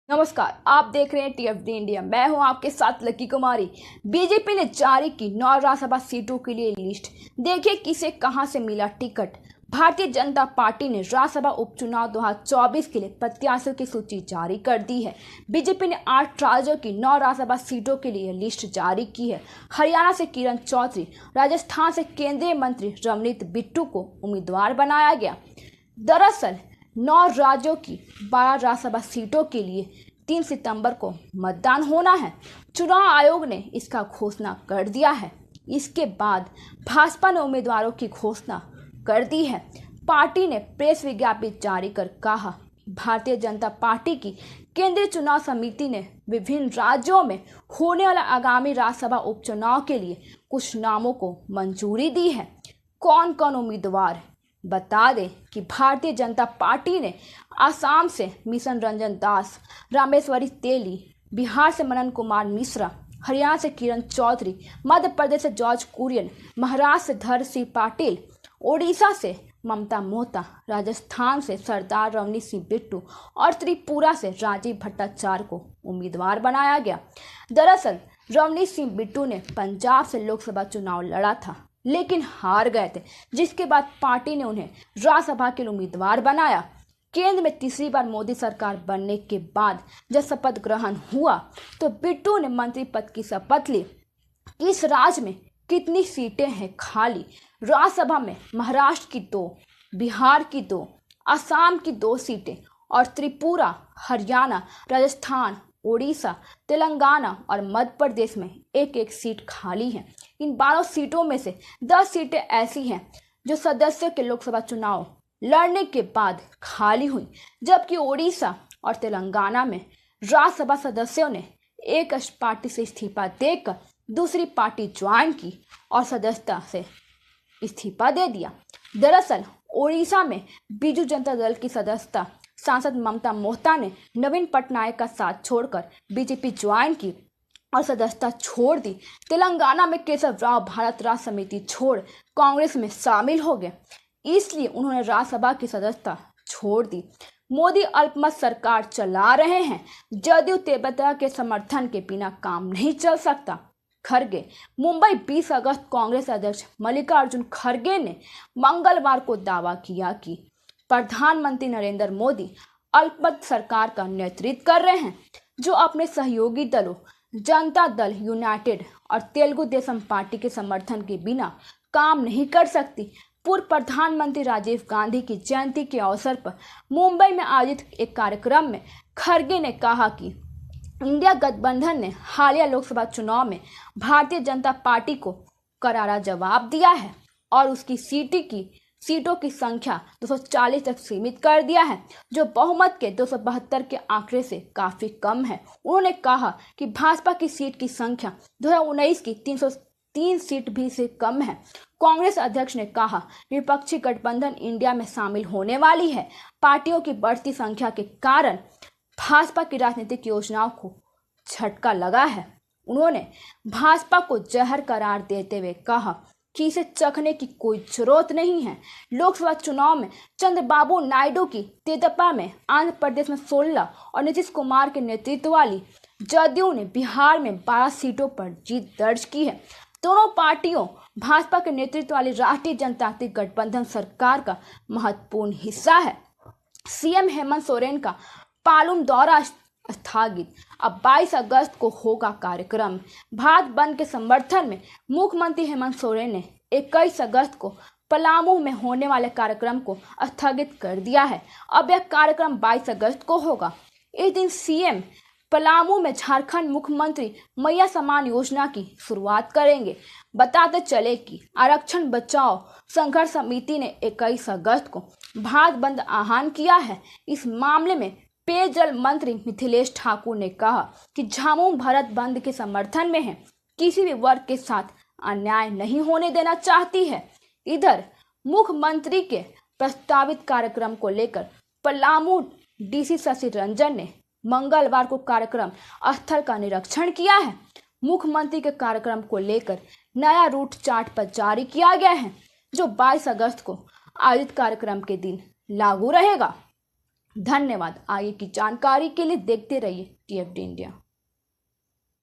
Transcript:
नमस्कार, आप देख रहे हैं टीएफडी इंडिया। मैं हूं आपके साथ लकी कुमारी। बीजेपी ने जारी की 9 राज्यसभा सीटों के लिए लिस्ट। देखिए किसे कहां से मिला टिकट। भारतीय जनता पार्टी ने राज्यसभा उपचुनाव 2024 के लिए प्रत्याशियों की सूची जारी कर दी है। बीजेपी ने 8 राज्यों की 9 राज्यसभा सीटों के लिए लिस्ट जारी की है। हरियाणा से किरण चौधरी, राजस्थान से केंद्रीय मंत्री रवनीत बिट्टू को उम्मीदवार बनाया गया। दरअसल 9 राज्यों की 12 राज्यसभा सीटों के लिए 3 सितंबर को मतदान होना है। चुनाव आयोग ने इसका घोषणा कर दिया है। इसके बाद भाजपा ने उम्मीदवारों की घोषणा कर दी है। पार्टी ने प्रेस विज्ञप्ति जारी कर कहा, भारतीय जनता पार्टी की केंद्रीय चुनाव समिति ने विभिन्न राज्यों में होने वाला आगामी राज्यसभा उपचुनाव के लिए कुछ नामों को मंजूरी दी है। कौन कौन उम्मीदवार, बता दें कि भारतीय जनता पार्टी ने आसाम से मिशन रंजन दास, रामेश्वरी तेली, बिहार से मनन कुमार मिश्रा, हरियाणा से किरण चौधरी, मध्य प्रदेश से जॉर्ज कुरियन, महाराष्ट्र से धर सिंह पाटिल, ओडिशा से ममता मोहता, राजस्थान से सरदार रवनीत सिंह बिट्टू और त्रिपुरा से राजीव भट्टाचार्य को उम्मीदवार बनाया गया। दरअसल रवनीत सिंह बिट्टू ने पंजाब से लोकसभा चुनाव लड़ा था लेकिन हार गए थे, जिसके बाद पार्टी ने उन्हें राज्यसभा के लिए उम्मीदवार बनाया। केंद्र में तीसरी बार मोदी सरकार बनने के बाद जब शपथ ग्रहण हुआ तो बिट्टू ने मंत्री पद की शपथ ली। इस राज्य में कितनी सीटें हैं खाली? राज्यसभा में महाराष्ट्र की 2, बिहार की 2, असम की 2 सीटें और त्रिपुरा, हरियाणा, राजस्थान, ओडिशा, तेलंगाना और मध्य प्रदेश में एक एक सीट खाली है। इन 12 सीटों में से 10 सीटें ऐसी हैं जो सदस्यों के लोकसभा चुनाव लड़ने के बाद खाली हुई, जबकि ओडिशा और तेलंगाना में राज्यसभा सदस्यों ने एक पार्टी से इस्तीफा देकर दूसरी पार्टी ज्वाइन की और सदस्यता से इस्तीफा दे दिया। दरअसल ओडिशा में बीजू जनता दल की सदस्यता सांसद ममता मोहता ने नवीन पटनायक का साथ छोड़कर बीजेपी ज्वाइन की और सदस्यता छोड़ दी। तेलंगाना में केशव राव भारत राष्ट्र समिति छोड़ कांग्रेस में शामिल हो गए, इसलिए उन्होंने राज्यसभा की सदस्यता छोड़ दी। मोदी अल्पमत सरकार चला रहे हैं। जदयू तेजबहादुर के समर्थन के बिना काम नहीं चल सकता। खड़गे, मुंबई 20 अगस्त कांग्रेस अध्यक्ष मल्लिकार्जुन खड़गे ने मंगलवार को दावा किया कि प्रधानमंत्री नरेंद्र मोदी अल्पमत सरकार का नेतृत्व कर रहे हैं, जो अपने सहयोगी दलों जनता दल यूनाइटेड और तेलुगु देशम पार्टी के समर्थन के बिना काम नहीं कर सकती। पूर्व प्रधानमंत्री राजीव गांधी की जयंती के अवसर पर मुंबई में आयोजित एक कार्यक्रम में खड़गे ने कहा कि इंडिया गठबंधन ने हालिया लोकसभा चुनाव में भारतीय जनता पार्टी को करारा जवाब दिया है और उसकी सीटों की संख्या 240 तक सीमित कर दिया है, जो बहुमत के 272 के आंकड़े से काफी कम है। उन्होंने कहा कि भाजपा की सीट की संख्या 2019 की 303 सीट भी से कम है। कांग्रेस अध्यक्ष ने कहा, विपक्षी गठबंधन इंडिया में शामिल होने वाली है। पार्टियों की बढ़ती संख्या के कारण भाजपा की राजनीतिक योजनाओं को झटका लगा है। उन्होंने भाजपा को जहर करार देते हुए कहा कि इसे चखने की कोई जरूरत नहीं है। लोकसभा चुनाव में चंद्रबाबू नायडू की तेजपा में, आंध्र प्रदेश में 16 और नीतीश कुमार के नेतृत्व वाली जदयू ने बिहार में 12 सीटों पर जीत दर्ज की है। दोनों पार्टियों भाजपा के नेतृत्व वाली राष्ट्रीय जनतांत्रिक गठबंधन सरकार का महत्वपूर्ण हिस्सा है। सीएम हेमंत सोरेन का पालम दौरा स्थगित। अब 22 अगस्त को होगा कार्यक्रम। भारत बंद के समर्थन में मुख्यमंत्री हेमंत सोरेन ने 21 अगस्त को पलामू में होने वाले कार्यक्रम को स्थगित कर दिया है। अब यह कार्यक्रम 22 अगस्त को होगा। इस दिन सीएम पलामू में झारखंड मुख्यमंत्री मैया समान योजना की शुरुआत करेंगे। बताते चले कि आरक्षण बचाओ संघर्ष समिति ने 21 अगस्त को भारत बंद आह्वान किया है। इस मामले में पेयजल मंत्री मिथिलेश ठाकुर ने कहा कि झामुमो भारत बंद के समर्थन में है, किसी भी वर्ग के साथ अन्याय नहीं होने देना चाहती है। इधर मुख्यमंत्री के प्रस्तावित कार्यक्रम को लेकर पलामू डीसी शशि रंजन ने मंगलवार को कार्यक्रम स्थल का निरीक्षण किया है। मुख्यमंत्री के कार्यक्रम को लेकर नया रूट चार्ट पर जारी किया गया है, जो 22 अगस्त को आयोजित कार्यक्रम के दिन लागू रहेगा। धन्यवाद। आगे की जानकारी के लिए देखते रहिए TFD इंडिया।